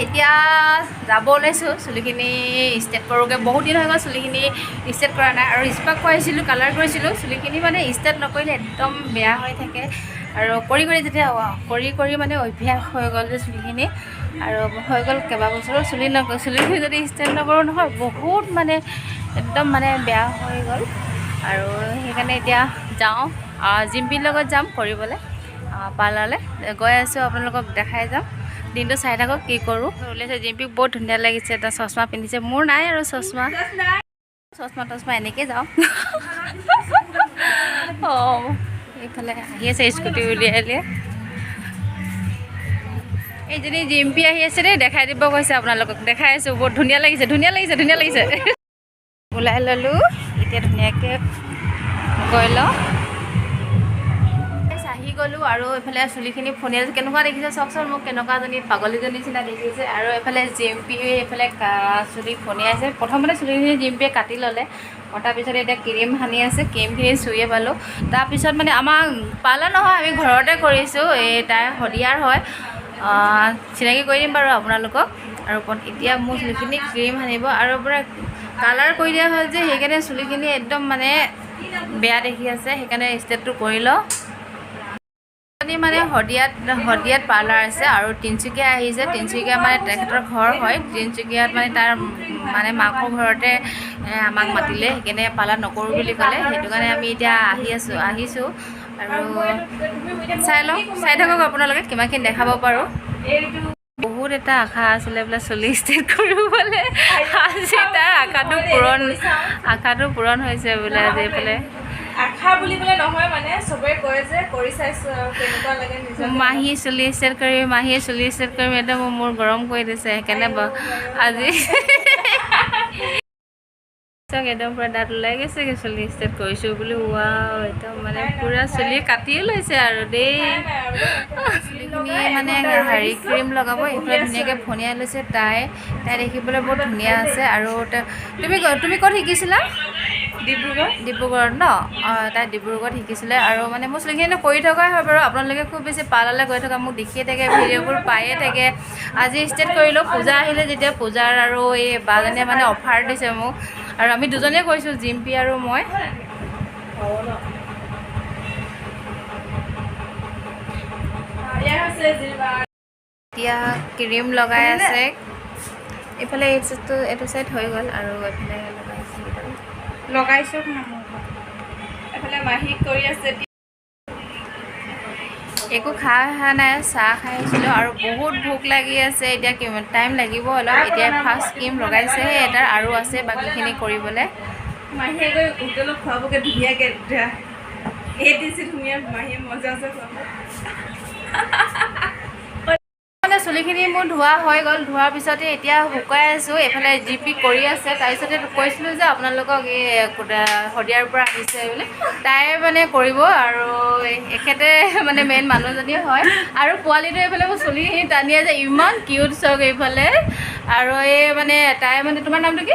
এতিয়া যাব ওলাইছোঁ চুলিখিনি ষ্ট্ৰেট কৰোঁগৈ। বহুত দিন হৈ গ'ল চুলিখিনি ষ্ট্ৰেট কৰা নাই, আৰু স্পা খুৱাইছিলোঁ, কালাৰ কৰিছিলোঁ। চুলিখিনি মানে ষ্ট্ৰেট নকৰিলে একদম বেয়া হৈ থাকে, আৰু কৰি যেতিয়া কৰি মানে অভ্যাস হৈ গ'ল যে চুলিখিনি, আৰু হৈ গ'ল কেইবাবছৰো চুলিখিনি যদি ষ্ট্ৰেট নকৰোঁ নহয় বহুত মানে একদম মানে বেয়া হৈ গ'ল। আৰু সেইকাৰণে এতিয়া যাওঁ, জিম্পীৰ লগত যাম কৰিবলৈ পাৰ্লাৰলৈ গৈ আছোঁ। আপোনালোকক দেখাই যাম, দিনটো চাই থাকক কি কৰোঁ। ওলাইছে জিম্পীক বহুত ধুনীয়া লাগিছে, এটা চশমা পিন্ধিছে। মোৰ নাই আৰু চশমা এনেকৈ যাওঁ। অঁ এইফালে আহি আছে স্কুটি উলিয়াই। এইজনী জিম্পী আহি আছে দেই, দেখাই দিব কৈছে আপোনালোকক। দেখাই আছোঁ, বহুত ধুনীয়া লাগিছে। ওলাই ল'লোঁ, এতিয়া ধুনীয়াকৈ গৈ লওঁ। আহি গ'লোঁ, আৰু এইফালে চুলিখিনি ফনিয়াইছোঁ। কেনেকুৱা দেখিছে চাওকচোন, মোক কেনেকুৱাজনী পাগলীজনী নিচিনা দেখিছে। আৰু এইফালে জিম্পী এইফালে চুলি ফনিয়াইছে। প্ৰথমতে চুলিখিনি জিম্পীয়ে কাটি ল'লে, কটাৰ পিছত এতিয়া ক্ৰীম সানি আছে, ক্ৰীমখিনি চুইয়ে পালোঁ। তাৰপিছত মানে আমাৰ পাৰ্লাৰ নহয়, আমি ঘৰতে কৰিছোঁ। এই তাই শদিয়াৰ হয়, চিনাকি কৰি দিম বাৰু আপোনালোকক। আৰু এতিয়া মোৰ চুলিখিনি ক্ৰীম সানিব, আৰু পূৰা কালাৰ কৰি দিয়া হয় যে, সেইকাৰণে চুলিখিনি একদম মানে বেয়া দেখি আছে। সেইকাৰণে ষ্টেটটো কৰি লওঁ। মানে শদিয়াত পাৰ্লাৰ আছে, আৰু তিনিচুকীয়া আহিছে। তিনিচুকীয়া মানে তেখেতৰ ঘৰ হয় তিনিচুকীয়াত, মানে তাৰ মানে মাকৰ ঘৰতে আমাক মাতিলে, সেইকাৰণে পাৰ্লাৰ নকৰোঁ বুলি ক'লে। সেইটো কাৰণে আমি এতিয়া আহিছোঁ। আৰু চাই থাকক আপোনালোকে কিমানখিনি দেখাব পাৰোঁ। বহুত এটা আশা আছিলে বোলে চুলি ষ্ট্ৰেট কৰিবলৈ, আজি তাৰ আশাটো পূৰণ হৈছে বোলে। আজি এইফালে আশা বুলিবলৈ নহয়, মানে চবেই কয় যে কৰি চাইছোঁ আৰু কেনেকুৱা লাগে নিজে। মাহীয়ে চুলি ষ্ট্ৰেট কৰিম একদম মোৰ গৰম কৰি দিছে। সেইকাৰণে আজি একদম পূৰা দাঁত ওলাই গৈছেগৈ, চুলি ষ্ট্ৰেট কৰিছোঁ বুলি। ৱাও, একদম মানে পূৰা চুলি কাটিও লৈছে আৰু দেই। চুলিখিনি মানে হেৰি ক্ৰীম লগাব, এইফালে ধুনীয়াকৈ ফনিয়াই লৈছে। তাই দেখিবলৈ বহুত ধুনীয়া আছে। আৰু তুমি ক'ত শিকিছিলা? ডিব্ৰুগড়ত ন? তাই ডিব্ৰুগড়ত শিকিছিলে। আৰু মানে মোৰ চুলিখিনি কৰি থকাই হয় বাৰু। আপোনালোকে খুব বেছি পাৰ্লাৰলৈ গৈ থকা মোক দেখিয়ে থাকে, ভিডিঅ'বোৰ পায়ে থাকে। আজি ষ্টেট কৰিলোঁ, পূজা আহিলে যেতিয়া, পূজাৰ আৰু এই বাজনীয়ে মানে অফাৰ দিছে মোক, আৰু আমি দুজনেই কৰিছোঁ, জিম্পী আৰু মই। এতিয়া ক্ৰীম লগাই আছে। এইফালে এইটো চাইড হৈ গ'ল, আৰু এইফালে লগাইছোঁ। এইফালে মাহীক কৰি আছে। একো অহা নাই, চাহ খাই আহিছিলোঁ, আৰু বহুত ভোক লাগি আছে। এতিয়া কিমান টাইম লাগিব অলপ। এতিয়া ফাৰ্ষ্ট ক্ৰীম লগাইছেহে, এটাৰ আৰু আছে বাকীখিনি কৰিবলৈ। মাহীয়ে গৈ হোটেলত খুৱাবগৈ ধুনীয়াকৈ। ধুনীয়া মাহীয়ে মজা আছে খুৱাব। মানে চুলিখিনি মোৰ ধোৱা হৈ গ'ল, ধোৱাৰ পিছতে এতিয়া শুকাই আছোঁ। এইফালে জিপি কৰি আছে। তাৰপিছতে কৈছিলোঁ যে আপোনালোকক এই শদিয়াৰ পৰা আহিছে বুলি, তাই মানে কৰিব, আৰু এখেতে মানে মেইন মানুহজনী হয়। আৰু পোৱালিটো এইফালে মোৰ চুলিখিনি টানি আছে, ইমান কিউট চাওক এইফালে। আৰু এই মানে তাই মানে, তোমাৰ নামটো কি?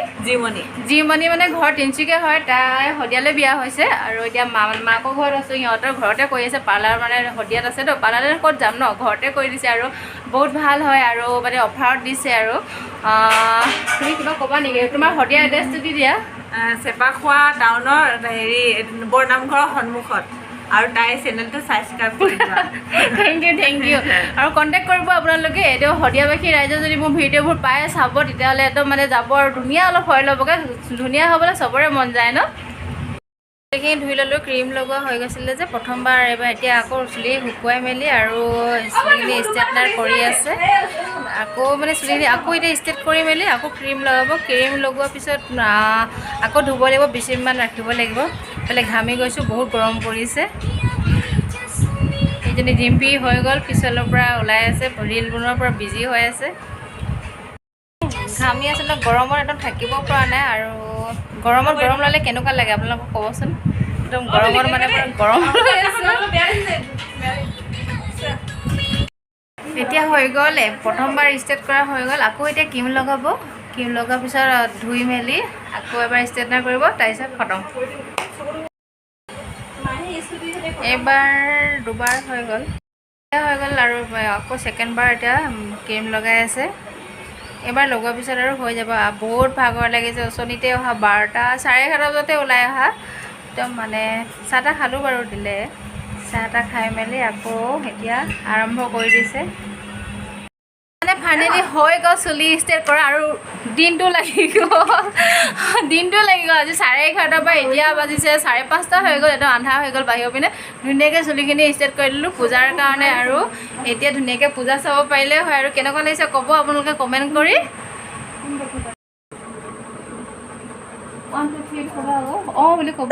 জিমণি মানে ঘৰ তিনিচুকীয়া হয়, তাই শদিয়ালৈ বিয়া হৈছে। আৰু এতিয়া মাকৰ ঘৰত আছোঁ, সিহঁতৰ ঘৰতে কৰি আছে। পাৰ্লাৰ মানে শদিয়াত আছে তো, পাৰ্লাৰলৈ ক'ত যাম ন, ঘৰতে কৰি দিছে। আৰু বহুত ভাল হয়, আৰু মানে অফাৰত দিছে। আৰু তুমি কিবা ক'বা নেকি? তোমাৰ শদিয়া এড্ৰেছটো দি দিয়া। চেপাখোৱা টাউনৰ বৰনামঘৰৰ সন্মুখত, আৰু তাইৰ চেনেলটো ছাবস্ক্ৰাইব কৰি দিবা। Thank U. আৰু কণ্টেক্ট কৰিব আপোনালোকে। এইটো শদিয়াবাসী ৰাইজে যদি মোৰ ভিডিঅ'বোৰ পাই চাব, তেতিয়াহ'লে একদম মানে যাব, আৰু ধুনীয়া অলপ হৈ ল'বগৈ। ধুনীয়া হ'বলৈ চবৰে মন যায় ন? চুলিখিনি ধুই ল'লোঁ, ক্ৰীম লগোৱা হৈ গৈছিলে যে প্ৰথমবাৰ। এতিয়া আকৌ চুলি শুকুৱাই মেলি, আৰু চুলিখিনি ষ্ট্ৰেটনাৰ কৰি আছে। আকৌ মানে চুলিখিনি আকৌ এতিয়া ষ্ট্ৰেট কৰি মেলি আকৌ ক্ৰীম লগাব। ক্ৰীম লগোৱাৰ পিছত আকৌ ধুব লাগিব, 20 মিনিটমান ৰাখিব লাগিব। এইফালে ঘামি গৈছোঁ, বহুত গৰম পৰিছে। এইজনী জিম্পী হৈ গ'ল, পিছলৰ পৰা ওলাই আছে, ৰীল বনোৱাৰ পৰা বিজি হৈ আছে। ঘামি আচলতে গৰমত একদম থাকিব পৰা নাই। আৰু গৰম ল'লে কেনেকুৱা লাগে আপোনালোকক ক'বচোন। একদম গৰমত মানে গৰম হৈ আছে। এতিয়া হৈ গ'ল, প্ৰথমবাৰ ষ্টেট কৰা হৈ গ'ল। আকৌ এতিয়া ক্ৰীম লগাব। ক্ৰীম লগোৱাৰ পিছত ধুই মেলি আকৌ এবাৰ ষ্ট্ৰেটনাৰ কৰিব, তাৰপিছত খতম। এইবাৰ দুবাৰ হৈ গ'ল, আৰু আকৌ ছেকেণ্ড বাৰ এতিয়া ক্ৰীম লগাই আছে। এবাৰ লগোৱাৰ পিছত আৰু হৈ যাব। বহুত ভাগৰ লাগিছে, ওচনিতে অহা 12টা 11:30 বজাতে ওলাই অহা। একদম মানে চাহ তাহ খালোঁ বাৰু দিলে, চাহ তাহ খাই মেলি আকৌ এতিয়া আৰম্ভ কৰি দিছে। মানে ফাইনেলি হৈ গ'ল চুলি ষ্ট্ৰেট কৰা, আৰু দিনটো লাগি গ'ল আজি 11:30 পৰা এতিয়া বাজিছে 5:30 হৈ গ'ল, একদম আন্ধাৰ হৈ গ'ল বাহিৰৰ পিনে। ধুনীয়াকৈ চুলিখিনি ষ্ট্ৰেট কৰি দিলোঁ পূজাৰ কাৰণে, আৰু এতিয়া ধুনীয়াকৈ পূজা চাব পাৰিলে হয়। আৰু কেনেকুৱা লাগিছে ক'ব আপোনালোকে কমেণ্ট কৰি। 1 2 3 অঁ বুলি ক'ব।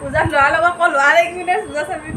পূজাত ল'ৰা লগত ল'ৰা লাগি পূজা চাবি